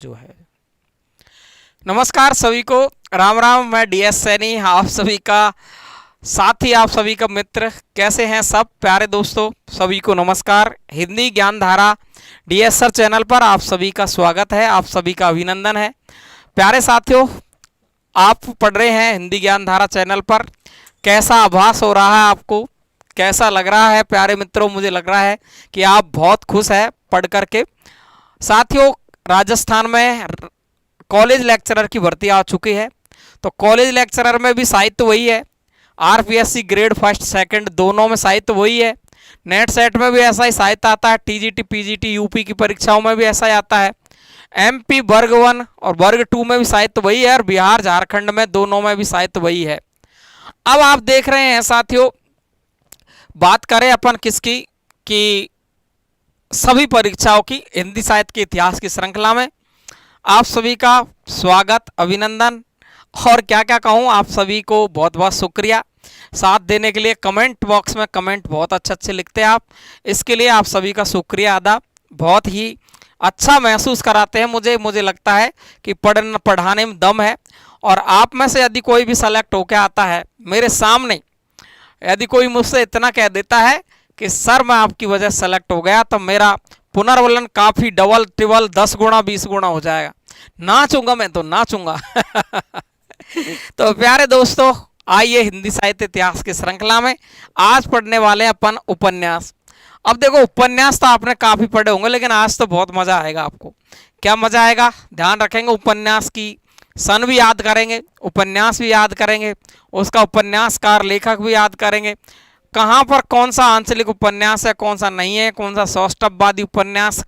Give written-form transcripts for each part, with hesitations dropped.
जो है। नमस्कार सभी को, राम राम। मैं डीएस सैनी, आप सभी का साथी, आप सभी का मित्र। कैसे हैं सब प्यारे दोस्तों? सभी को नमस्कार। हिंदी ज्ञान धारा डीएस सर चैनल पर आप सभी का स्वागत है, आप सभी का अभिनंदन है। प्यारे साथियों, आप पढ़ रहे हैं हिंदी ज्ञान धारा चैनल पर। कैसा आभास हो रहा है आपको, कैसा लग रहा है प्यारे मित्रों? मुझे लग रहा है कि आप बहुत खुश हैं पढ़ करके। साथियों, राजस्थान में कॉलेज लेक्चरर की भर्ती आ चुकी है। तो कॉलेज लेक्चरर में भी साहित्य वही है। आरपीएससी ग्रेड फर्स्ट सेकंड दोनों में साहित्य वही है। नेट सेट में भी ऐसा ही साहित्य आता है। टीजीटी पीजीटी यूपी की परीक्षाओं में भी ऐसा ही आता है। एमपी वर्ग 1 और वर्ग 2 में भी साहित्य वही है, और बिहार झारखंड में दोनों में भी साहित्य वही है। अब आप देख रहे हैं साथियों, बात करें अपन किसकी, कि सभी परीक्षाओं की, हिंदी साहित्य के इतिहास की श्रृंखला में आप सभी का स्वागत, अभिनंदन। और क्या क्या कहूँ, आप सभी को बहुत बहुत शुक्रिया साथ देने के लिए। कमेंट बॉक्स में कमेंट बहुत अच्छे अच्छे लिखते हैं आप, इसके लिए आप सभी का शुक्रिया अदा। बहुत ही अच्छा महसूस कराते हैं मुझे लगता है कि पढ़ाने में दम है। और आप में से यदि कोई भी सेलेक्ट होकर आता है मेरे सामने, यदि कोई मुझसे इतना कह देता है कि सर मैं आपकी वजह से सेलेक्ट हो गया, तो मेरा पुनर्वलन काफ़ी डबल ट्रिबल 10 गुना 20 गुना हो जाएगा। नाचूंगा मैं तो, नाचूंगा। तो प्यारे दोस्तों, आइए हिंदी साहित्य इतिहास की श्रृंखला में आज पढ़ने वाले हैं अपन उपन्यास। अब देखो, उपन्यास तो आपने काफ़ी पढ़े होंगे, लेकिन आज तो बहुत मज़ा आएगा आपको। क्या मज़ा आएगा? ध्यान रखेंगे, उपन्यास की सन भी याद करेंगे, उपन्यास भी याद करेंगे, उसका उपन्यासकार लेखक भी याद करेंगे, कहाँ पर कौन सा आंचलिक उपन्यास है, कौन सा नहीं है, कौन सा सौष्ठववादी उपन्यास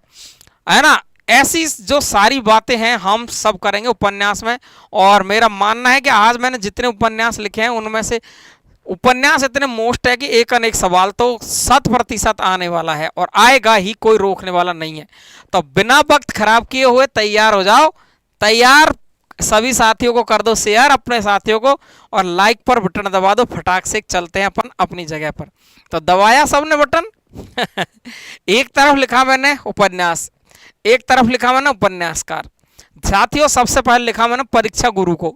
है ना। ऐसी जो सारी बातें हैं हम सब करेंगे उपन्यास में। और मेरा मानना है कि आज मैंने जितने उपन्यास लिखे हैं उनमें से उपन्यास इतने मोस्ट है कि एक अनेक सवाल तो 100% आने वाला है, और आएगा ही, कोई रोकने वाला नहीं है। तो बिना वक्त खराब किए हुए तैयार हो जाओ। तैयार, सभी साथियों को कर दो शेयर, अपने साथियों को, और लाइक पर बटन दबा दो। फटाक से चलते हैं अपन अपनी जगह पर। तो दबाया सबने बटन। एक तरफ लिखा मैंने उपन्यास, एक तरफ लिखा मैंने उपन्यासकार। साथियों, सबसे पहले लिखा मैंने परीक्षा गुरु को।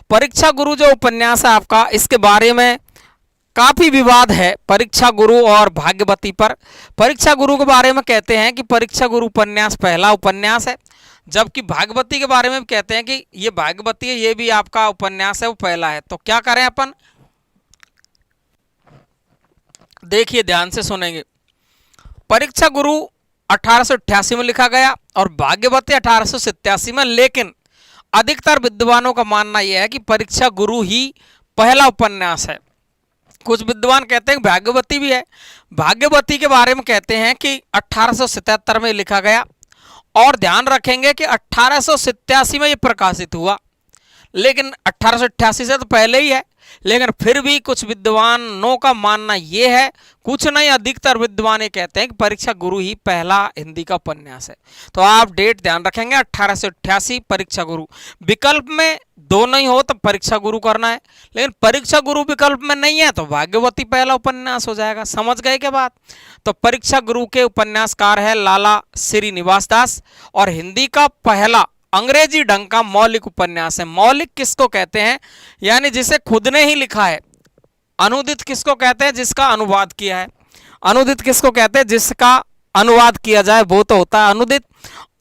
परीक्षा गुरु जो उपन्यास है आपका, इसके बारे में काफी विवाद है परीक्षा गुरु और भाग्यवती पर। परीक्षा गुरु के बारे में कहते हैं कि परीक्षा गुरु उपन्यास पहला उपन्यास है, जबकि भाग्यवती के बारे में भी कहते हैं कि ये भाग्यवती है, ये भी आपका उपन्यास है, वो पहला है। तो क्या करें अपन, देखिए ध्यान से सुनेंगे। परीक्षा गुरु 1888 में लिखा गया और भाग्यवती 1887 में, लेकिन अधिकतर विद्वानों का मानना यह है कि परीक्षा गुरु ही पहला उपन्यास है। कुछ विद्वान कहते हैं भाग्यवती भी है। भाग्यवती के बारे में कहते हैं कि 1877 में लिखा गया, और ध्यान रखेंगे कि 1887 में ये प्रकाशित हुआ, लेकिन 1888 से तो पहले ही है। लेकिन फिर भी कुछ विद्वानों का मानना ये है, कुछ नहीं अधिकतर विद्वान ये कहते हैं कि परीक्षा गुरु ही पहला हिंदी का उपन्यास है। तो आप डेट ध्यान रखेंगे, 1888 परीक्षा गुरु। विकल्प में दोनों ही हो तो परीक्षा गुरु करना है, लेकिन परीक्षा गुरु विकल्प में नहीं है तो भाग्यवती पहला उपन्यास हो जाएगा। समझ गए क्या बात? तो परीक्षा गुरु के उपन्यासकार है लाला श्रीनिवास दास, और हिंदी का पहला अंग्रेजी ढंग का मौलिक उपन्यास है। मौलिक किसको कहते हैं? यानी जिसे खुद ने ही लिखा है। अनुदित किसको कहते हैं? जिसका अनुवाद किया है। अनुदित किसको कहते हैं? जिसका अनुवाद किया जाए वो तो होता है अनुदित,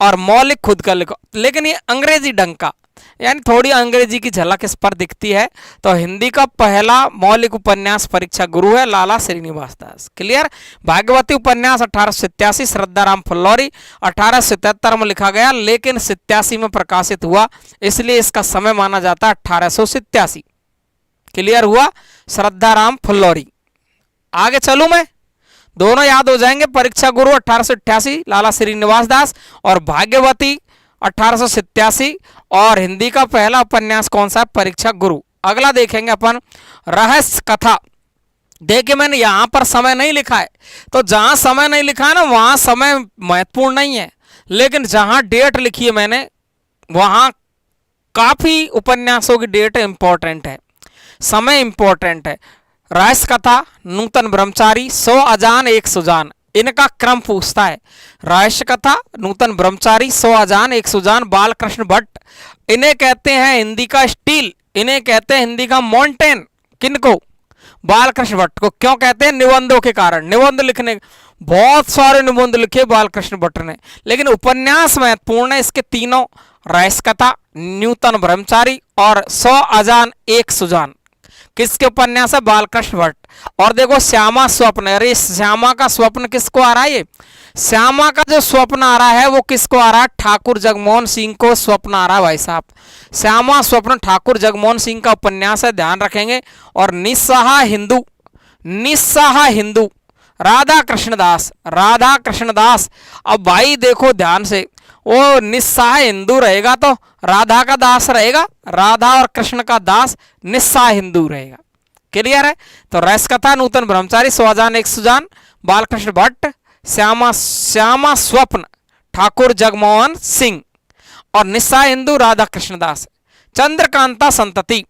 और मौलिक खुद का लिखो। लेकिन ये अंग्रेजी ढंग का, यानी थोड़ी अंग्रेजी की झलक इस पर दिखती है। तो हिंदी का पहला मौलिक उपन्यास परीक्षा गुरु है, लाला श्रीनिवास दास। क्लियर? भाग्यवती उपन्यास 1887, श्रद्धाराम फुल्लौरी 1877 में लिखा गया, लेकिन 87 में प्रकाशित हुआ, इसलिए इसका समय माना जाता है 1887। क्लियर हुआ? श्रद्धाराम फुल्लौरी। आगे चलूं मैं, दोनों याद हो जाएंगे। परीक्षा गुरु 1888 लाला श्रीनिवास दास, और भाग्यवती 1887, और हिंदी का पहला उपन्यास कौन सा है? परीक्षा गुरु। अगला देखेंगे अपन, रहस्य कथा। देखिए मैंने यहां पर समय नहीं लिखा है, तो जहां समय नहीं लिखा है ना, वहां समय महत्वपूर्ण नहीं है, लेकिन जहां डेट लिखी है मैंने वहां काफी उपन्यासों की डेट इंपॉर्टेंट है, समय इंपॉर्टेंट है। रहस्य कथा, नूतन ब्रह्मचारी, 100 अजान एक सुजान, इनका क्रम पूछता है। रहस्य कथा, नूतन ब्रह्मचारी, 100 अजान, 1 सुजान, बालकृष्ण भट्ट। इन्हें कहते हैं हिंदी का स्टील, इन्हें कहते हैं हिंदी का माउंटेन। किनको? बालकृष्ण भट्ट को। क्यों कहते हैं? निबंधों के कारण। निबंध लिखने, बहुत सारे निबंध लिखे बालकृष्ण भट्ट ने, लेकिन उपन्यास महत्वपूर्ण है इसके तीनों, रहस्य कथा, नूतन ब्रह्मचारी और 100 अजान 1 सुजान। किसके उपन्यास है? बालकृष्ण भट्ट। और देखो श्यामा स्वप्न, अरे श्यामा का स्वप्न किसको आ रहा है? ये श्यामा का जो स्वप्न आ रहा है वो किसको आ रहा है? ठाकुर जगमोहन सिंह को स्वप्न आ रहा है भाई साहब। श्यामा स्वप्न ठाकुर जगमोहन सिंह का उपन्यास है, ध्यान रखेंगे। और निस्सहाय हिंदू, निस्सहाय हिंदू राधा कृष्णदास, राधा कृष्णदास। अब भाई देखो ध्यान से, वो निस्सहाय हिंदू रहेगा तो राधा का दास रहेगा, राधा और कृष्ण का दास निस्सहाय हिंदू रहेगा। क्लियर है? तो रहस्य कथा, नूतन ब्रह्मचारी, 100 अजान 1 सुजान, बालकृष्ण भट्ट, श्यामा श्यामा स्वप्न ठाकुर जगमोहन सिंह और निस्सहाय हिंदू राधा कृष्णदास। चंद्रकांता संतति,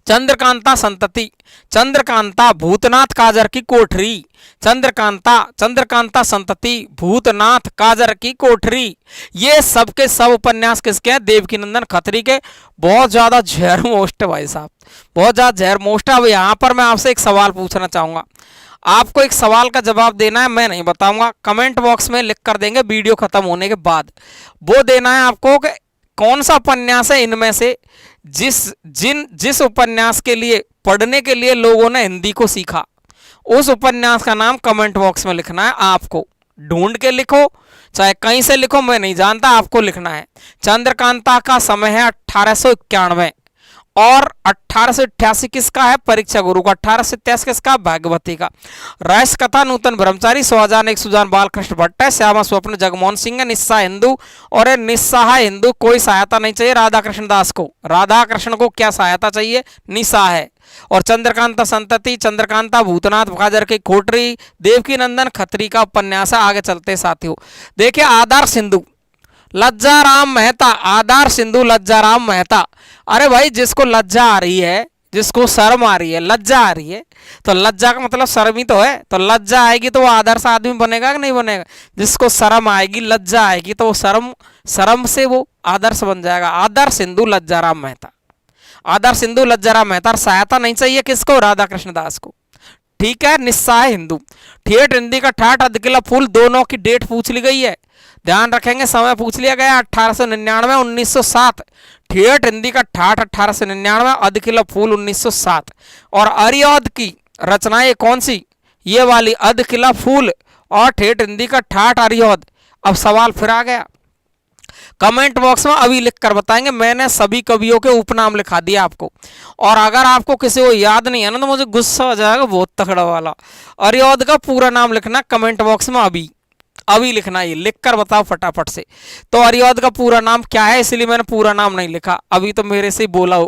चंद्रकांता संतति, चंद्रकांता भूतनाथ काजर की कोठरी, चंद्रकांता, चंद्रकांता संतति, भूतनाथ काजर की कोठरी। ये सब के सब उपन्यास किसके हैं? देवकीनंदन खत्री के। बहुत ज्यादा जहर मोस्ट है भाई साहब, बहुत ज्यादा जहर मोस्ट है। अब यहाँ पर मैं आपसे एक सवाल पूछना चाहूंगा, आपको एक सवाल का जवाब देना है, मैं नहीं बताऊंगा, कमेंट बॉक्स में लिख कर देंगे वीडियो खत्म होने के बाद। वो देना है आपको कि कौन सा उपन्यास है इनमें से जिस उपन्यास के लिए, पढ़ने के लिए लोगों ने हिंदी को सीखा, उस उपन्यास का नाम कमेंट बॉक्स में लिखना है। आपको ढूंढ के लिखो, चाहे कहीं से लिखो, मैं नहीं जानता, आपको लिखना है। चंद्रकांता का समय है 1891 और 1888 किसका है? परीक्षा गुरु का। 1887 किसका? भागवती का। रहस्य कथा, नूतन ब्रह्मचारी, 100 अजान 1 सुजान, बालकृष्ण भट्ट है। श्यामा स्वप्न जगमोहन सिंह है। निस्सहाय हिंदू, और निस्सहाय हिंदू कोई सहायता नहीं चाहिए राधा कृष्ण दास को। राधा कृष्ण को क्या सहायता चाहिए? निस्सहाय। और चंद्रकांता संतति, चंद्रकांता भूतनाथ काजर की कोठरी, देवकीनंदन खत्री का उपन्यास है। आगे चलते साथियों, देखिए आदर्श हिंदू लज्जाराम मेहता, आदर्श सिंधु लज्जाराम मेहता। अरे भाई जिसको लज्जा आ रही है, जिसको शर्म आ रही है, लज्जा आ रही है, तो लज्जा का मतलब शर्म ही तो है। तो लज्जा आएगी तो वो आदर्श आदमी बनेगा कि नहीं बनेगा? जिसको शर्म आएगी, लज्जा आएगी, तो वो शर्म से वो आदर्श बन जाएगा। आदर्श हिंदू लज्जाराम मेहता, आदर्श हिंदू लज्जाराम मेहता। सहायता नहीं चाहिए किसको? राधा कृष्ण दास को। ठीक है। निस्सहाय हिंदू, ठेठ हिंदी का ठाठ, अधकिला फूल, दोनों की डेट पूछ ली गई है, ध्यान रखेंगे। समय पूछ लिया गया 1899 1907। ठेठ हिंदी का ठाठ 1899, अधकिला फूल 1907। और अरियोद की रचनाएं कौन सी? ये वाली अधकिला फूल और ठेठ हिंदी का ठाठ अरियोद। अब सवाल फिर आ गया, कमेंट बॉक्स में अभी लिख कर बताएंगे। मैंने सभी कवियों के उपनाम लिखा दिया आपको, और अगर आपको किसी को याद नहीं है ना तो मुझे गुस्सा आ जाएगा बहुत तगड़ा वाला। अरियोद का पूरा नाम लिखना कमेंट बॉक्स में, अभी लिखना, ये लिख कर बताओ फटाफट से। तो अरियोद का पूरा नाम क्या है? इसलिए मैंने पूरा नाम नहीं लिखा। अभी तो मेरे से बोला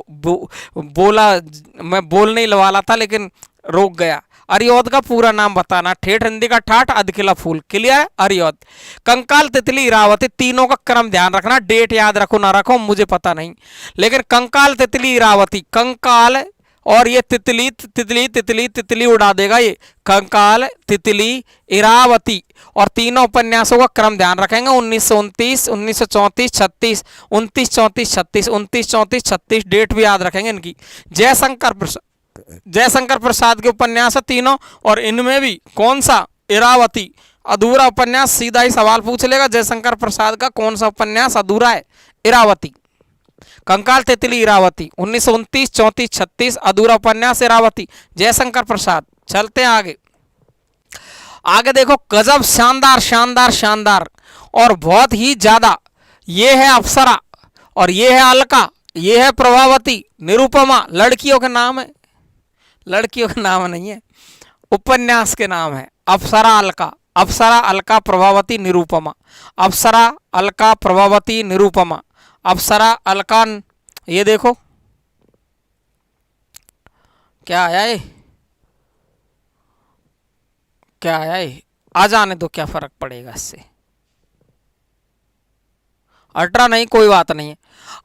मैं बोलने ही वाला था लेकिन रोक गया। अरियोद का पूरा नाम बताना। ठेठ हिंदी का ठाठ, अधकिला फूल। क्लियर है? अरियोद। कंकाल, तितली, इरावती, तीनों का क्रम ध्यान रखना। डेट याद रखो ना रखो मुझे पता नहीं, लेकिन कंकाल, तितली, इरावती, कंकाल और ये तितली तितली तितली तितली उड़ा देगा ये। कंकाल, तितली, इरावती, और तीनों उपन्यासों का क्रम ध्यान रखेंगे। 1929, 1934, 36, 29, 34, 36, 29, 34, 36 डेट भी याद रखेंगे इनकी। जयशंकर प्रसाद के उपन्यास है तीनों, और इनमें भी कौन सा? इरावती। अधूरा उपन्यास, सीधा ही सवाल पूछ लेगा, जयशंकर प्रसाद का कौन सा उपन्यास अधूरा है? इरावती। कंकाल, तितली, इरावती, 1929, 34, 36 अधूरा उपन्यास इरावती, जयशंकर प्रसाद। चलते हैं आगे। आगे देखो, गजब, शानदार शानदार शानदार और बहुत ही ज्यादा। ये है अप्सरा, और ये है अलका, ये है प्रभावती, निरुपमा। लड़कियों के नाम है, लड़कियों के नाम नहीं है, उपन्यास के नाम है। अप्सरा, अलका, अप्सरा, अलका, प्रभावती, निरुपमा। अप्सरा, अलका, प्रभावती, निरुपमा। अप्सरा, अलका। ये देखो क्या आया है, क्या आया है? आ जाने दो, क्या फर्क पड़ेगा इससे। अल्ट्रा नहीं, कोई बात नहीं है।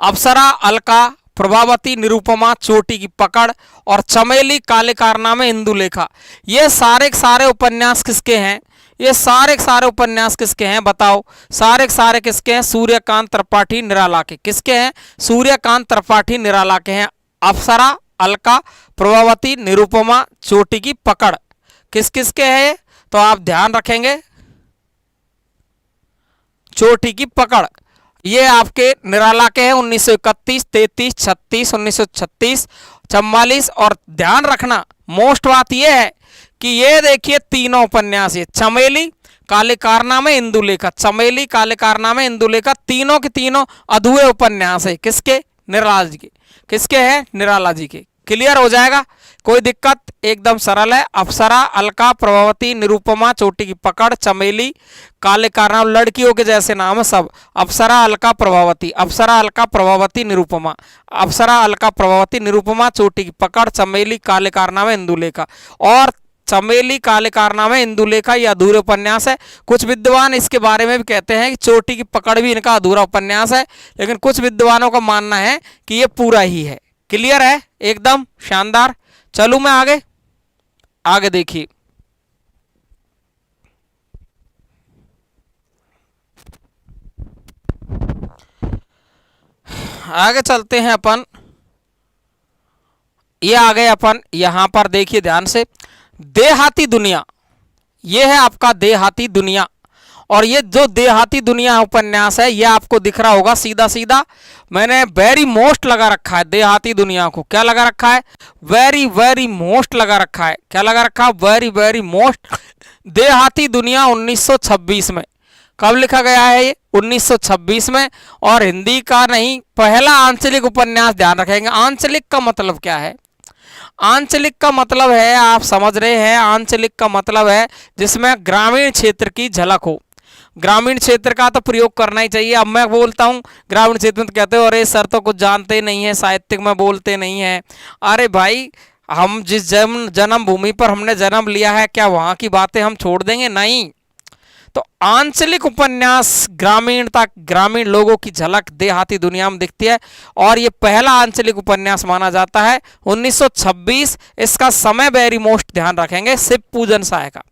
अप्सरा, अलका, प्रभावती, निरुपमा, चोटी की पकड़ और चमेली, काले कारनामे, इंदुलेखा। ये सारे उपन्यास किसके हैं? ये सारे के सारे उपन्यास किसके हैं बताओ? सारे के सारे किसके हैं? सूर्यकांत त्रिपाठी निराला के। किसके हैं? सूर्यकांत त्रिपाठी निराला के हैं। अप्सरा, अलका, प्रभावती, निरुपमा, चोटी की पकड़ किस किस के है? तो आप ध्यान रखेंगे, चोटी की पकड़ ये आपके निराला के हैं। 1931, 33, 36, 1936, 44। और ध्यान रखना मोस्ट बात यह है कि ये देखिए तीनों उपन्यास, ये चमेली, काले कारनामे, इंदुलेखा, चमेली, काले कारनामे, इंदुलेखा, तीनों के तीनों अधूरे उपन्यास है। किसके? निराला जी के। किसके हैं? निराला जी के। क्लियर हो जाएगा, कोई दिक्कत? एकदम सरल है। अप्सरा, अलका, प्रभावती, निरुपमा, चोटी की पकड़, चमेली, काले कारनामे, लड़कियों के जैसे नाम है सब। अप्सरा, अलका, प्रभावती, अप्सरा, अलका, प्रभावती, निरुपमा, अप्सरा, अलका, प्रभावती, निरुपमा, चोटी की पकड़, चमेली, काले कारनामे, इंदुलेखा। और चमेली, काले कारनामे, इंदुलेखा ये अधूरे उपन्यास है। कुछ विद्वान इसके बारे में भी कहते हैं कि चोटी की पकड़ भी इनका अधूरा उपन्यास है, लेकिन कुछ विद्वानों का मानना है कि ये पूरा ही है। क्लियर है? एकदम शानदार। चलूं मैं आगे? आगे देखिए, आगे चलते हैं अपन। ये आ गए अपन यहां पर, देखिए ध्यान से, देहाती दुनिया। ये है आपका देहाती दुनिया। और ये जो देहाती दुनिया उपन्यास है, ये आपको दिख रहा होगा सीधा सीधा, मैंने वेरी मोस्ट लगा रखा है देहाती दुनिया को। क्या लगा रखा है? वेरी वेरी मोस्ट लगा रखा है। क्या लगा रखा है? Very very most. देहाती दुनिया 1926 में। कब लिखा गया है ये? 1926 में। और हिंदी का नहीं, पहला आंचलिक उपन्यास। ध्यान रखेंगे, आंचलिक का मतलब क्या है? आंचलिक का मतलब है, आप समझ रहे हैं, आंचलिक का मतलब है जिसमें ग्रामीण क्षेत्र की झलक हो। ग्रामीण क्षेत्र का तो प्रयोग करना ही चाहिए। अब मैं बोलता हूँ ग्रामीण क्षेत्र में, तो कहते हो अरे सर तो कुछ जानते नहीं है, साहित्यिक में बोलते नहीं है। अरे भाई, हम जिस जन्म भूमि पर हमने जन्म लिया है, क्या वहाँ की बातें हम छोड़ देंगे? नहीं। तो आंचलिक उपन्यास ग्रामीणता, ग्रामीण लोगों की झलक देहाती दुनिया में दिखती है। और ये पहला आंचलिक उपन्यास माना जाता है 1926। इसका समय वेरी मोस्ट ध्यान रखेंगे, शिव पूजन साय का।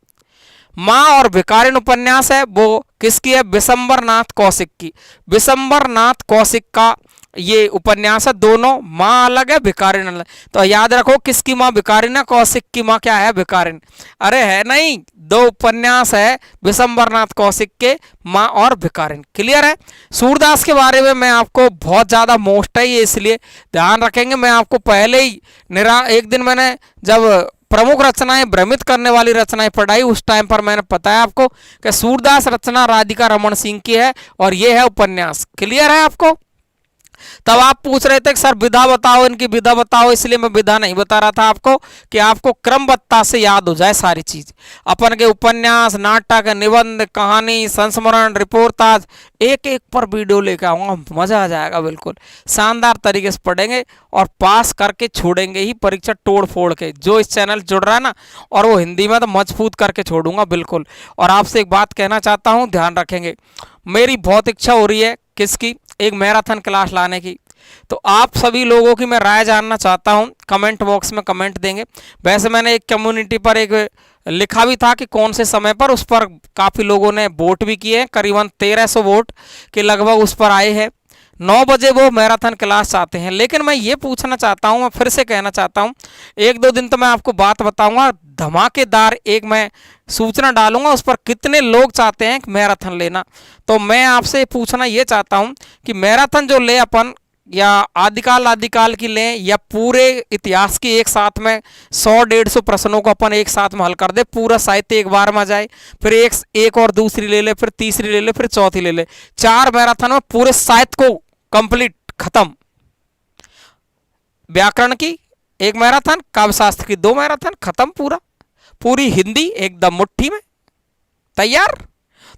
माँ और भिखारिन उपन्यास है, वो किसकी है? विशंबर नाथ कौशिक की। विशंबर नाथ कौशिक का ये उपन्यास है। दोनों, माँ अलग है, भिखारिन अलग। तो याद रखो, किसकी माँ भिखारिन है, कौशिक की माँ क्या है? भिखारिन। अरे है नहीं, दो उपन्यास है विशंबर नाथ कौशिक के, माँ और भिखारिन। क्लियर है? सूरदास के बारे में मैं आपको बहुत ज्यादा मोस्ट है ये, इसलिए ध्यान रखेंगे। मैं आपको पहले ही एक दिन मैंने जब प्रमुख रचनाएं, भ्रमित करने वाली रचनाएं पढ़ाई, उस टाइम पर मैंने बताया आपको कि सूरदास रचना राधिका रमन सिंह की है और ये है उपन्यास। क्लियर है आपको? तब आप पूछ रहे थे कि सर विधा बताओ, इनकी विधा बताओ, इसलिए मैं विधा नहीं बता रहा था आपको, कि आपको क्रमबद्धता से याद हो जाए सारी चीज। अपन के उपन्यास, नाटक, निबंध, कहानी, संस्मरण, रिपोर्टाज, एक एक पर वीडियो लेकर आऊंगा, मजा आ जाएगा। बिल्कुल शानदार तरीके से पढ़ेंगे और पास करके छोड़ेंगे ही परीक्षा तोड़ फोड़ के। जो इस चैनल जुड़ रहा है ना, और वो हिंदी में तो मजबूत करके छोड़ूंगा बिल्कुल। और आपसे एक बात कहना चाहता हूँ, ध्यान रखेंगे, मेरी बहुत इच्छा हो रही है किसकी? एक मैराथन क्लास लाने की। तो आप सभी लोगों की मैं राय जानना चाहता हूं, कमेंट बॉक्स में कमेंट देंगे। वैसे मैंने एक कम्युनिटी पर एक लिखा भी था कि कौन से समय पर, उस पर काफ़ी लोगों ने वोट भी किए हैं, करीबन 1300 वोट के लगभग उस पर आए हैं। 9 बजे वो मैराथन क्लास चाहते हैं। लेकिन मैं ये पूछना चाहता हूँ, मैं फिर से कहना चाहता हूँ, 1-2 दिन तो मैं आपको बात बताऊंगा, धमाकेदार एक मैं सूचना डालूंगा, उस पर कितने लोग चाहते हैं मैराथन लेना। तो मैं आपसे पूछना ये चाहता हूँ कि मैराथन जो ले अपन, या आदिकाल की लें, या पूरे इतिहास की एक साथ में 100-150 प्रश्नों को अपन एक साथ में हल कर दे, पूरा साहित्य एक बार में जाए, फिर एक और दूसरी ले ले, फिर तीसरी ले ले, फिर चौथी ले ले, 4 मैराथन में पूरे साहित्य को कंप्लीट खत्म। व्याकरण की 1 मैराथन, काव्यशास्त्र की 2 मैराथन, खत्म पूरा। पूरी हिंदी एकदम मुट्ठी में तैयार।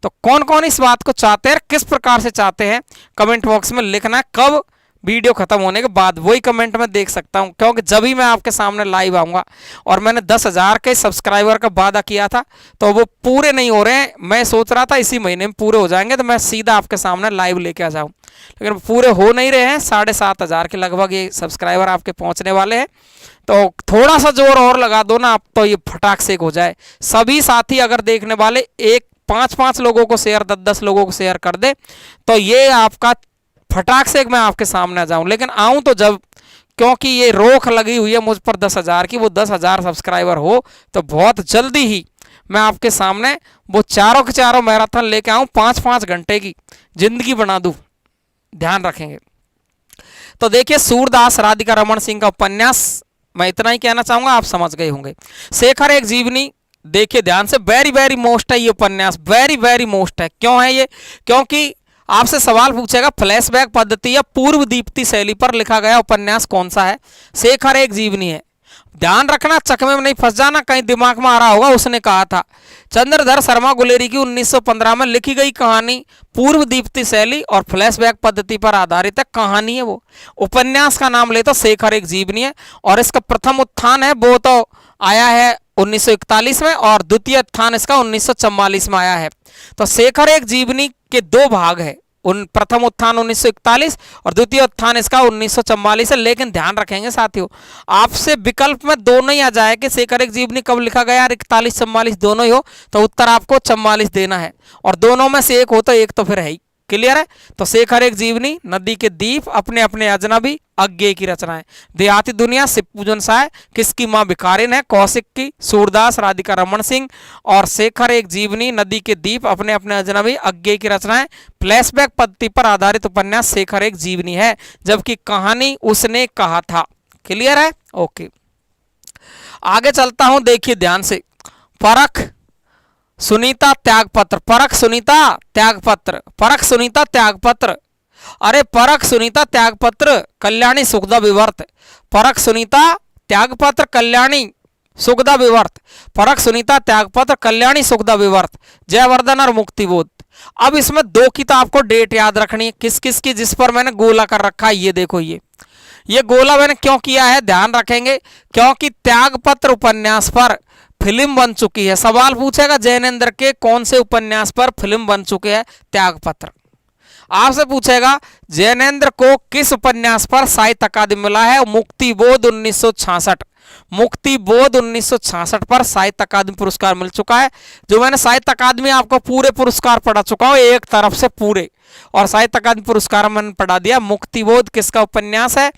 तो कौन कौन इस बात को चाहते हैं, किस प्रकार से चाहते हैं, कमेंट बॉक्स में लिखना। कब? वीडियो खत्म होने के बाद, वही कमेंट में देख सकता हूं, क्योंकि जब ही मैं आपके सामने लाइव आऊंगा। और मैंने 10,000 के सब्सक्राइबर का वादा किया था, तो वो पूरे नहीं हो रहे हैं। मैं सोच रहा था इसी महीने में पूरे हो जाएंगे, तो मैं सीधा आपके सामने लाइव लेके आ जाऊं। लेकिन पूरे हो नहीं रहे हैं। 7,500 के लगभग ये सब्सक्राइबर आपके पहुंचने वाले हैं। तो थोड़ा सा जोर और लगा दो ना आप, तो ये फटाक से हो जाए। सभी साथी अगर देखने वाले एक 5-5 लोगों को शेयर, 10-10 लोगों को शेयर कर दे, तो ये आपका फटाक से मैं आपके सामने आ जाऊं। लेकिन आऊं तो जब, क्योंकि ये रोक लगी हुई है मुझ पर 10,000 की, वो 10,000 सब्सक्राइबर हो तो बहुत जल्दी ही मैं आपके सामने वो चारों के चारों मैराथन लेके आऊं, 5-5 घंटे की जिंदगी बना दूं। ध्यान रखेंगे। तो देखिए, सूरदास राधिका रमन सिंह का उपन्यास, मैं इतना ही कहना चाहूंगा, आप समझ गए होंगे। शेखर एक जीवनी, देखिए ध्यान से, वेरी वेरी मोस्ट है ये उपन्यास, वेरी वेरी मोस्ट है। क्यों है ये? क्योंकि आपसे सवाल पूछेगा फ्लैशबैक पद्धति या पूर्व दीप्ति शैली पर लिखा गया उपन्यास कौन सा है? शेखर एक जीवनी है। ध्यान रखना, चकमे में नहीं फंस जाना, कहीं दिमाग में आ रहा होगा उसने कहा था। चंद्रधर शर्मा गुलेरी की 1915 में लिखी गई कहानी पूर्व दीप्ति शैली और फ्लैशबैक पद्धति पर आधारित है। कहानी है वो, उपन्यास का नाम ले तो शेखर एक जीवनी है। और इसका प्रथम उत्थान है वो तो आया है 1941 में, और द्वितीय उत्थान इसका 1944 में आया है। तो शेखर एक जीवनी के 2 भाग है, उन प्रथम उत्थान 1941 और द्वितीय उत्थान इसका 1944 है। लेकिन ध्यान रखेंगे साथियों, आपसे विकल्प में दोनों ही आ जाए कि शेखर एक जीवनी कब लिखा गया, 41-44 दोनों ही हो, तो उत्तर आपको 44 देना है। और दोनों में से एक हो तो एक तो फिर है ही। क्लियर है? तो शेखर एक जीवनी, नदी के दीप, अपने अपने अजनबी, अज्ञे की रचना है। देहाती दुनिया, शिवपूजन साय, किसकी माँ भिखारिन है, कौशिक की, सूरदास राधिका रमन सिंह। और शेखर एक जीवनी, नदी के दीप, अपने अपने अजनबी, अज्ञे की रचना है। फ्लैशबैक पद्धति पर आधारित उपन्यास शेखर एक जीवनी है, जबकि कहानी उसने कहा था। क्लियर है? ओके, आगे चलता हूं। देखिए ध्यान से, परख सुनीता त्यागपत्र, परख सुनीता त्यागपत्र, परख सुनीता त्यागपत्र। अरे परख सुनीता त्यागपत्र, कल्याणी सुखदा विवर्त, परख सुनीता त्यागपत्र, कल्याणी सुखदा विवर्त, परख सुनीता त्यागपत्र, कल्याणी सुखदा विवर्त, जयवर्धन और मुक्तिबोध। अब इसमें 2 की तो आपको डेट याद रखनी है, किस किस की, जिस पर मैंने गोला कर रखा है। ये देखो, ये गोला मैंने क्यों किया है, ध्यान रखेंगे, क्योंकि त्यागपत्र उपन्यास पर फिल्म बन चुकी है। सवाल पूछेगा जैनेन्द्र के कौन से उपन्यास पर फिल्म बन चुके हैं, त्यागपत्र। आपसे पूछेगा जैनेन्द्र को किस उपन्यास पर साहित्य अकादमी मिला है, मुक्तिबोध 1966, मुक्तिबोध 1966 पर साहित्य अकादमी पुरस्कार मिल चुका है। जो मैंने साहित्य अकादमी आपको पूरे पुरस्कार पढ़ा चुका हूं, एक तरफ से पूरे, और साहित्य अकादमी पुरस्कार मैंने पढ़ा दिया। मुक्तिबोध किसका उपन्यास है,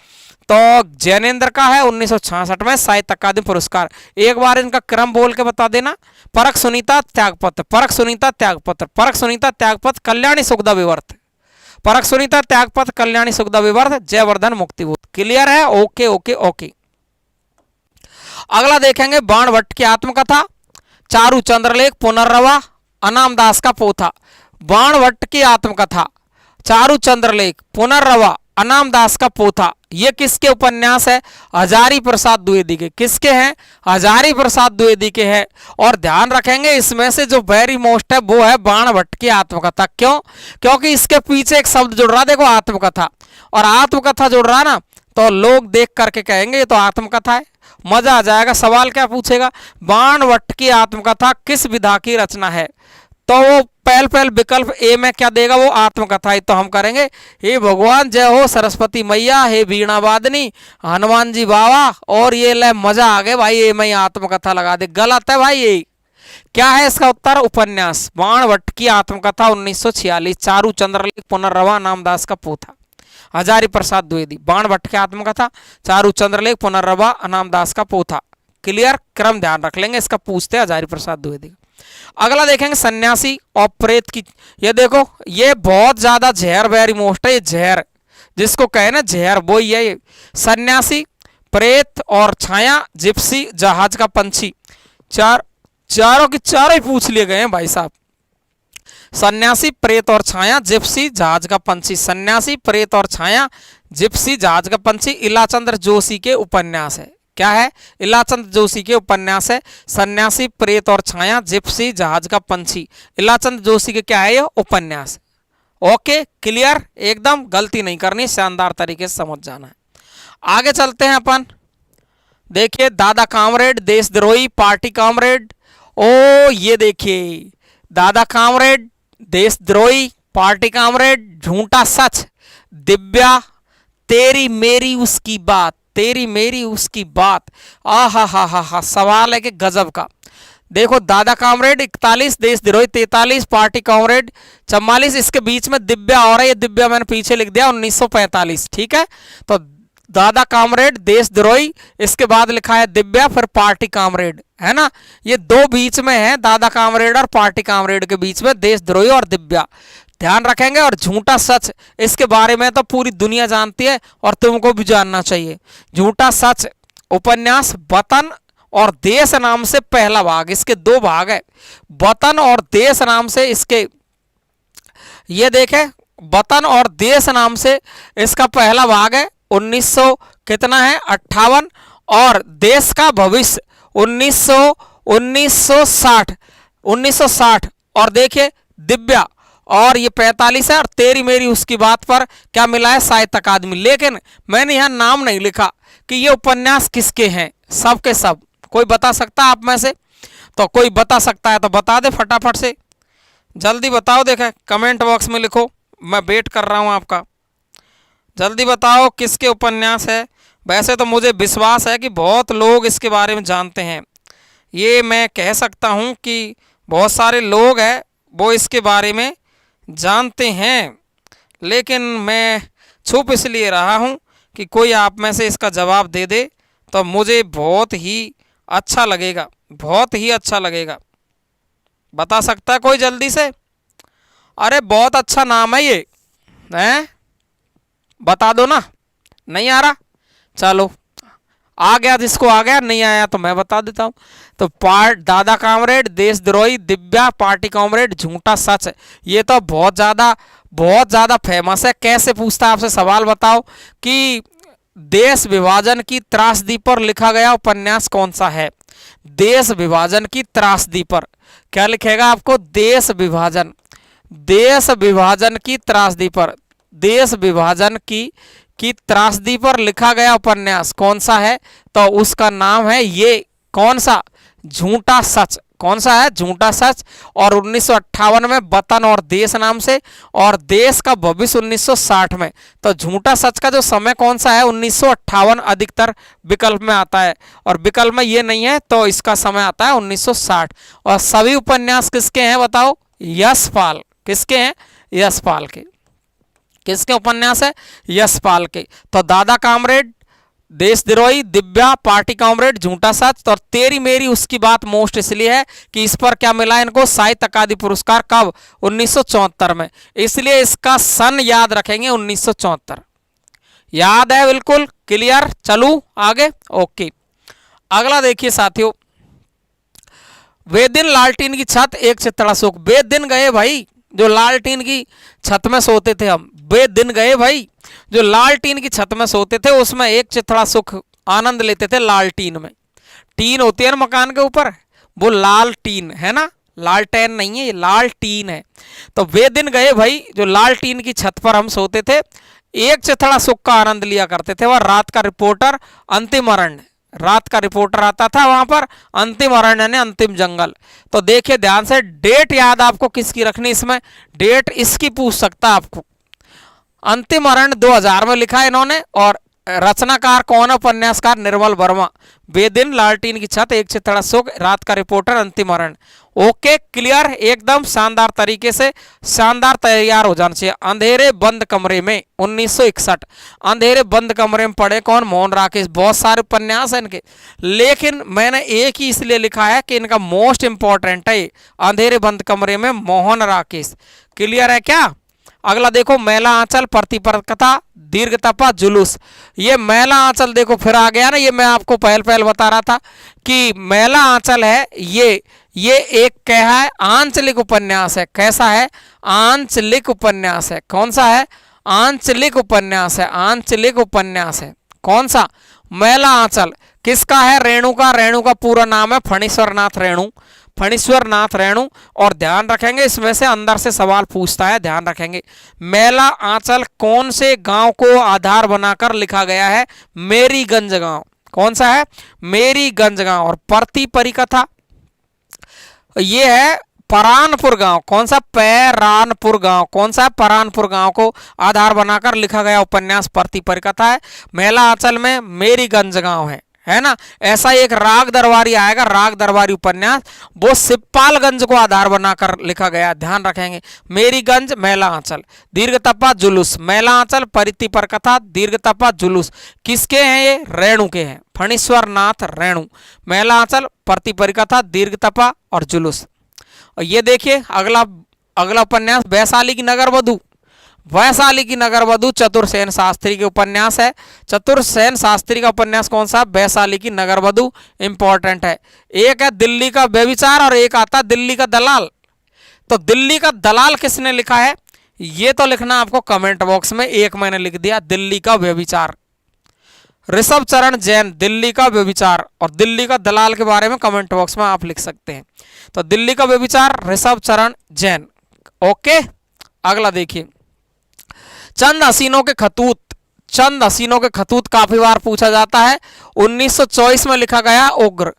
तो जैनेन्द्र का है, 1966 में साहित्य अकादमी पुरस्कार। एक बार इनका क्रम बोल के बता देना, परख सुनीता त्यागपत्र, परख सुनीता त्यागपत्र, परख सुनीता त्यागपत्र, कल्याणी सुखदा विवर्त, परख सुनीता त्यागपत्र, कल्याणी सुखदा विवर्त, जयवर्धन मुक्तिबोध। क्लियर है? Okay okay okay. अगला देखेंगे, बाणभट्ट की आत्मकथा, चारू चंद्रलेख, पुनर्रवा, अनामदास का पोथा। बाणभट्ट की आत्मकथा, चारू चंद्रलेख, पुनर्रवा, अनामदास का पोथा, ये किसके उपन्यास है, हजारी प्रसाद द्विवेदी के। किसके हैं, हजारी प्रसाद द्विवेदी के हैं। और ध्यान रखेंगे, इसमें से जो वेरी मोस्ट है वो है बाणभट्ट की आत्मकथा। क्यों? क्योंकि इसके पीछे एक शब्द जुड़ रहा, देखो आत्मकथा, और आत्मकथा जुड़ रहा ना, तो लोग देख करके कहेंगे ये तो आत्मकथा है, मजा आ जाएगा। सवाल क्या पूछेगा, बाणभट्ट की आत्मकथा किस विधा की रचना है, तो वो पहल विकल्प ए में क्या देगा, वो आत्मकथा ही। तो हम करेंगे, हे भगवान जय हो सरस्वती मैया, हे वीणा वादनी, हनुमान जी बाबा, और ये ले मजा आ गया भाई, ए में आत्मकथा लगा दे। गलत है भाई, ये क्या है इसका उत्तर, उपन्यास। बाणभट्ट की आत्मकथा 1946, चारू चंद्रलेख, पुनर्रवा, नामदास का पोथा, हजारी प्रसाद द्विवेदी। बाणभट्ट की आत्मकथा, चारू चंद्रलेख, पुनर्रवा, नामदास का पोथा। क्लियर? क्रम ध्यान रख लेंगे, इसका पूछते हजारी प्रसाद द्विवेदी। अगला देखेंगे, सन्यासी और प्रेत की। ये देखो, ये बहुत ज्यादा जहर, वेरी मोस्ट है ये जहर, जिसको कहे ना जहर, वो ही है ये। सन्यासी, प्रेत और छाया, जिप्सी, जहाज का पंछी, चारों की चारों ही पूछ लिए गए हैं भाई साहब। सन्यासी, प्रेत और छाया, जिप्सी, जहाज का पंछी। सन्यासी, प्रेत और छाया, जिप्सी, जहाज का पंछी, इलाचंद्र जोशी के उपन्यास है। क्या है, इलाचंद जोशी के उपन्यास है। सन्यासी, प्रेत और छाया, जिप्सी, जहाज का पंछी, इलाचंद जोशी के क्या है ये उपन्यास। Okay, clear? एकदम गलती नहीं करनी, शानदार तरीके से समझ जाना है। आगे चलते हैं अपन। देखिए, दादा कामरेड, देशद्रोही, पार्टी कामरेड। ओ ये देखिए, दादा कामरेड, देशद्रोही, पार्टी कामरेड, झूठा सच, दिव्या तेरी मेरी उसकी बात, तेरी मेरी उसकी बात, आ हा, सवाल है कि गजब का। देखो दादा कामरेड 41, देशद्रोही 43, पार्टी कामरेड 44, इसके बीच में दिव्या और है, ये दिव्या मैंने पीछे लिख दिया 1945, ठीक है। तो दादा कामरेड, देशद्रोही, इसके बाद लिखा है दिव्या, फिर पार्टी कामरेड, है ना। ये दो बीच में है, दादा कामरेड और पार्टी कामरेड के बीच में देशद्रोही और दिव्या, ध्यान रखेंगे। और झूठा सच, इसके बारे में तो पूरी दुनिया जानती है और तुमको भी जानना चाहिए। झूठा सच उपन्यास वतन और देश नाम से पहला भाग, इसके दो भाग है, वतन और देश नाम से इसके, ये देखे वतन और देश नाम से इसका पहला भाग है 1900 कितना है 58, और देश का भविष्य 1960। और देखिए दिव्या और ये 45 है, और तेरी मेरी उसकी बात पर क्या मिला है, साहित्य अकादमी। लेकिन मैंने यहाँ नाम नहीं लिखा कि ये उपन्यास किसके हैं, सब के सब। कोई बता सकता है आप में से? तो कोई बता सकता है तो बता दे फटाफट से, जल्दी बताओ, देखें कमेंट बॉक्स में लिखो, मैं वेट कर रहा हूँ आपका। जल्दी बताओ किसके उपन्यास है। वैसे तो मुझे विश्वास है कि बहुत लोग इसके बारे में जानते हैं, ये मैं कह सकता हूँ कि बहुत सारे लोग हैं वो इसके बारे में जानते हैं, लेकिन मैं छुप इसलिए रहा हूँ कि कोई आप में से इसका जवाब दे दे तो मुझे बहुत ही अच्छा लगेगा, बहुत ही अच्छा लगेगा। बता सकता है कोई जल्दी से? अरे बहुत अच्छा नाम है ये, हैं? बता दो ना। नहीं आ रहा, चलो आ गया, जिसको आ गया, नहीं आया तो मैं बता देता हूँ। तो दादा कामरेड, देशद्रोही, दिव्या, पार्टी कामरेड, झूठा सच, ये तो बहुत ज़्यादा फेमस है। कैसे पूछता है आपसे सवाल, बताओ कि देश विभाजन की त्रासदी पर लिखा गया उपन्यास कौन सा है। देश विभाजन की त्रासदी पर क्या लिखेगा आपको, देश विभाजन, देश विभाजन की त्रासदी पर, देश विभाजन की त्रासदी पर लिखा गया उपन्यास कौन सा है, तो उसका नाम है ये कौन सा, झूठा सच। कौन सा है, झूठा सच। और 1958 में वतन और देश नाम से, और देश का भविष्य 1960 में। तो झूठा सच का जो समय कौन सा है, 1958 अधिकतर विकल्प में आता है, और विकल्प में ये नहीं है तो इसका समय आता है 1960। और सभी उपन्यास किसके हैं बताओ, यशपाल। किसके हैं, यशपाल के। किसके उपन्यास है, यशपाल के। तो दादा कामरेड, देशद्रोही, दिव्या, पार्टी कामरेड, झूठा सच, और तेरी मेरी उसकी बात मोस्ट इसलिए है कि इस पर क्या मिला इनको, साहित्य अकादमी पुरस्कार। कब, 1974 में। इसलिए इसका सन याद रखेंगे 1974। याद है, बिल्कुल क्लियर। चलूं आगे, ओके। अगला देखिए साथियों, वे दिन लालटीन की छत एक चित्रा सुख। वे दिन गए भाई जो लालटीन की छत में सोते थे हम, वे दिन गए भाई जो लालटीन की छत में सोते थे, उसमें एक चित्रा सुख आनंद लेते थे लालटीन में। टीन होती है ना मकान के ऊपर, वो लाल टीन है ना, लालटेन नहीं है, ये लाल टीन है। तो वे दिन गए भाई जो लालटीन की छत पर हम सोते थे, एक चिथड़ा सुख का आनंद लिया करते थे। वह रात का रिपोर्टर अंतिम अरण्य, रात का रिपोर्टर आता था वहां पर, अंतिम अरण्य यानी अंतिम जंगल। तो देखिए ध्यान से, डेट याद आपको किसकी रखनी, इसमें डेट इसकी पूछ सकता है आपको। अंतिम अरण्य 2000 में लिखा है इन्होंने, और रचनाकार कौन है, उपन्यासकार निर्मल वर्मा। वे दिन, लालटीन की छत, एक चिथड़ा सुख, रात का रिपोर्टर, अंतिम अरण्य। ओके क्लियर, एकदम शानदार तरीके से, शानदार तैयार हो जाना चाहिए। अंधेरे बंद कमरे में 1961, अंधेरे बंद कमरे में पढ़े कौन, मोहन राकेश। बहुत सारे उपन्यास हैं इनके, लेकिन मैंने एक ही इसलिए लिखा है कि इनका मोस्ट इंपॉर्टेंट है अंधेरे बंद कमरे में, मोहन राकेश। क्लियर है क्या? अगला देखो, मैला आंचल, प्रतिपर कथा, दीर्घ तपा, जुलूस। ये मैला आंचल देखो फिर आ गया ना, ये मैं आपको पहले बता रहा था कि मैला आंचल है, ये एक क्या है, आंचलिक उपन्यास है। कैसा है, आंचलिक उपन्यास है। कौन सा है, आंचलिक उपन्यास है, आंचलिक उपन्यास है। कौन सा, मैला आंचल। किसका है, रेणु का। रेणु का पूरा नाम है फणीश्वर नाथ रेणु, फणीश्वर नाथ रेणु। और ध्यान रखेंगे इसमें से अंदर से सवाल पूछता है, ध्यान रखेंगे। मैला आंचल कौन से गांव को आधार बनाकर लिखा गया है, मेरीगंज गांव। कौन सा है, मेरीगंज गांव। और प्रति परिकथा, ये है परानपुर गांव, कौन सा? पैरानपुर गांव। कौन सा? परानपुर गांव को आधार बनाकर लिखा गया उपन्यास परती परिकथा है। मेला आंचल में मेरीगंज गांव है ना। ऐसा एक राग दरबारी आएगा, राग दरबारी उपन्यास, वो सिपालगंज को आधार बनाकर लिखा गया, ध्यान रखेंगे। मेरीगंज, मेला आंचल। दीर्घ तपा जुलूस, मेला आंचल परिति पर कथा, दीर्घ तपा जुलूस किसके हैं? ये रेणु के हैं, फणीश्वर नाथ रेणु। मेला आंचल, परति परिकथा, दीर्घ तपा और जुलूस। और ये देखिए अगला उपन्यास वैशाली की नगर वधु। वैशाली की नगर वधु चतुरसेन शास्त्री के उपन्यास है। चतुरसेन शास्त्री का उपन्यास कौन सा? वैशाली की नगर वधु, इंपॉर्टेंट है। एक है दिल्ली का व्यभिचार और एक आता दिल्ली का दलाल। तो दिल्ली का दलाल किसने लिखा है? ये तो लिखना आपको कमेंट बॉक्स में। एक मैंने लिख दिया दिल्ली का व्यभिचार, ऋषभ चरण जैन, दिल्ली का व्यभिचार। और दिल्ली का दलाल के बारे में कमेंट बॉक्स में आप लिख सकते हैं। तो दिल्ली का व्यभिचार, ऋषभ चरण जैन। ओके, अगला देखिए, चंद हसीनों के खतूत। चंद हसीनों के खतूत काफी बार पूछा जाता है। 1924 में लिखा गया उग्र।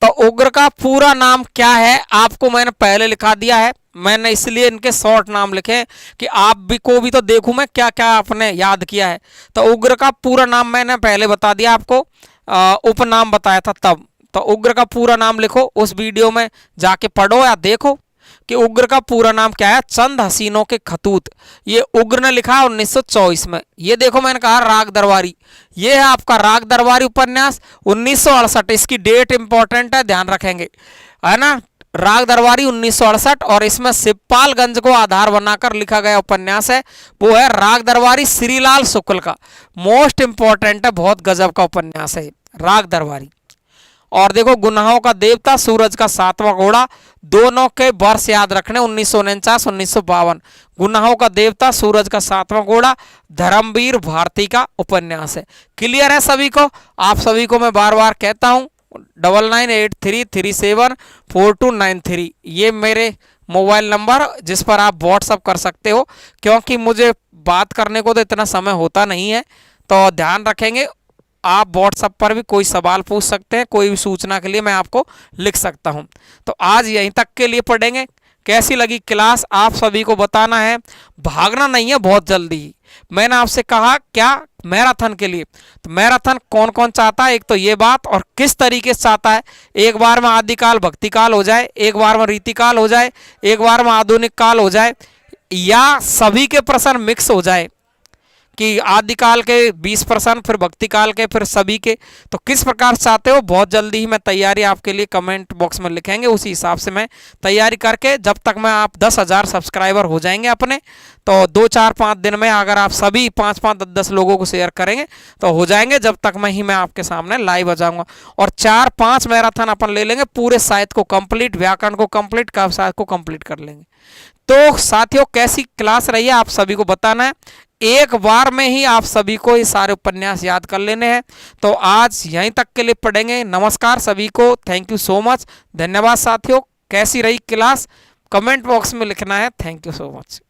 तो उग्र का पूरा नाम क्या है? आपको मैंने पहले लिखा दिया है, मैंने इसलिए इनके शॉर्ट नाम लिखे कि आप भी को भी तो देखूं मैं क्या क्या आपने याद किया है। तो उग्र का पूरा नाम मैंने पहले बता दिया आपको, उपनाम बताया था तब। तो उग्र का पूरा नाम लिखो, उस वीडियो में जाके पढ़ो या देखो कि उग्र का पूरा नाम क्या है। चंद हसीनों के खतूत, ये उग्र ने लिखा 1924 में। ये देखो मैंने कहा राग दरबारी, ये है आपका राग दरबारी उपन्यास 1968। इसकी डेट इंपॉर्टेंट है, ध्यान रखेंगे, है ना। राग दरबारी 1968 और इसमें सिपालगंज को आधार बनाकर लिखा गया उपन्यास है, वो है राग दरबारी श्रीलाल शुक्ल का। मोस्ट इंपॉर्टेंट है, बहुत गजब का उपन्यास है राग दरबारी। और देखो गुनाहों का देवता, सूरज का सातवां घोड़ा, दोनों के वर्ष याद रखने 1949 1952। गुनाहों का देवता, सूरज का सातवां घोड़ा, धर्मवीर भारती का उपन्यास है। क्लियर है सभी को? आप सभी को मैं बार बार कहता हूं 9983374293 ये मेरे मोबाइल नंबर, जिस पर आप व्हाट्सअप कर सकते हो, क्योंकि मुझे बात करने को तो इतना समय होता नहीं है। तो ध्यान रखेंगे, आप व्हाट्सएप पर भी कोई सवाल पूछ सकते हैं, कोई भी सूचना के लिए मैं आपको लिख सकता हूं। तो आज यहीं तक के लिए पढ़ेंगे। कैसी लगी क्लास आप सभी को बताना है, भागना नहीं है बहुत जल्दी। मैंने आपसे कहा क्या? मैराथन के लिए। तो मैराथन कौन कौन चाहता है? एक तो ये बात, और किस तरीके से चाहता है, एक बार में आदिकाल भक्तिकाल हो जाए, एक बार में रीतिकाल हो जाए, एक बार में आधुनिक काल हो जाए, या सभी के प्रश्न मिक्स हो जाए कि आदिकाल के 20 प्रश्न, फिर भक्ति काल के, फिर सभी के। तो किस प्रकार चाहते हो, बहुत जल्दी ही मैं तैयारी आपके लिए कमेंट बॉक्स में लिखेंगे, उसी हिसाब से मैं तैयारी करके, जब तक मैं आप 10,000 सब्सक्राइबर हो जाएंगे अपने, तो 2-4-5 दिन में अगर आप सभी 5-5 10-10 लोगों को शेयर करेंगे तो हो जाएंगे। जब तक मैं आपके सामने लाइव आ जाऊंगा। और 4-5 मैराथन अपन ले लेंगे, पूरे साहित्य को कंप्लीट, व्याकरण को कंप्लीट, काव्य साहित्य को कंप्लीट कर लेंगे। तो साथियों कैसी क्लास रही है आप सभी को बताना है। एक बार में ही आप सभी को ये सारे उपन्यास याद कर लेने हैं। तो आज यहीं तक के लिए पढ़ेंगे। नमस्कार सभी को, थैंक यू सो मच, धन्यवाद साथियों। कैसी रही क्लास कमेंट बॉक्स में लिखना है। Thank you so much.